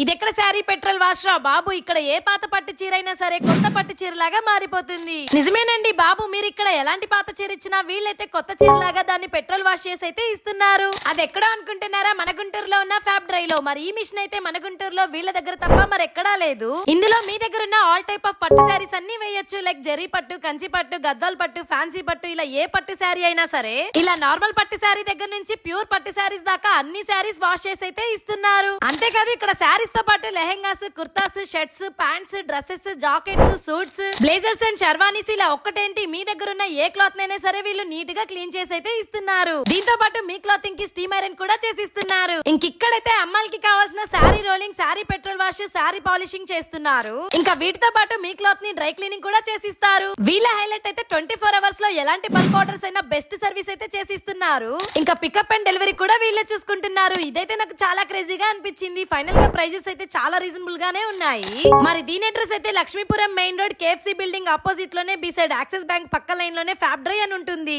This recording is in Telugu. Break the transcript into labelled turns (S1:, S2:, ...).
S1: ఇదెక్కడ శారీ పెట్రోల్ వాష్ రా బాబు. ఇక్కడ ఏ పాత పట్టు చీర అయినా సరే కొత్త పట్టు చీరలాగా మారిపోతుంది. నిజమేనండి బాబు, మీరు ఇక్కడ ఎలాంటి పాత చీర ఇచ్చినా వీళ్ళైతే కొత్త చీరలాగా దాన్ని పెట్రోల్ వాష్ చేసి అయితే ఇస్తున్నారు. అది ఎక్కడ అనుకుంటున్నారా? మన గుంటూరులో ఉన్న ఫ్యాబ్ డ్రై లో. మరి ఈ మిషన్ అయితే మన గుంటూరులో వీళ్ళ దగ్గర తప్ప మరి ఎక్కడా లేదు. ఇందులో మీ దగ్గర ఉన్న ఆల్ టైప్ ఆఫ్ పట్టు శారీస్ అన్ని వేయొచ్చు. లైక్ జరీ పట్టు, కంచి పట్టు, గద్వాల్ పట్టు, ఫ్యాన్సీ పట్టు, ఇలా ఏ పట్టు శారీ అయినా సరే. ఇలా నార్మల్ పట్టు శారీ దగ్గర నుంచి ప్యూర్ పట్టు శారీస్ దాకా అన్ని శారీస్ వాష్ చేసి అయితే ఇస్తున్నారు. అంతేకాదు ఇక్కడ శారీస్ తో పాటు lehengas, kurtas, shirts, pants, dresses, jackets, suits, blazers and sherwanis ఇలా ఒక్కటేంటి మీ దగ్గర ఉన్న ఏ క్లాత్ నైనా సరే వీళ్ళు నీట్ గా క్లీన్ చేసి అయితే ఇస్తున్నారు. దీంతో పాటు మీ క్లాతింగ్ కి స్టీమ్ ఐరన్ కూడా చేసిస్తున్నారు. ఇంకిక్కడైతే అమ్మాయిలకి కావాల్సిన sari rolling, sari petrol wash, sari polishing చేస్తున్నారు. ఇంకా వీటితో పాటు మీ క్లాత్ ని డ్రై క్లీనింగ్ కూడా చేసిస్తారు. వీళ్ళ హైలైట్ అయితే 24 hours లో ఎలాంటి బల్క్ ఆర్డర్స్ అయినా బెస్ట్ సర్వీస్ అయితే చేసిస్తున్నారు. ఇంకా పికప్ అండ్ డెలివరీ కూడా వీళ్ళే చూసుకుంటున్నారు. ఇదైతే నాకు చాలా క్రేజీగా అనిపించింది. ఫైనల్ గా ప్రైజెస్ అయితే చాలా రీజనబుల్ గానే ఉన్నాయి. మరి దీని అడ్రస్ అయితే Lakshmipuram main road, KFC building opposite లోనే బిసైడ్ యాక్సిస్ బ్యాంక్ పక్క లైన్ లోనే ఫ్యాబ్ డ్రై అని ఉంటుంది.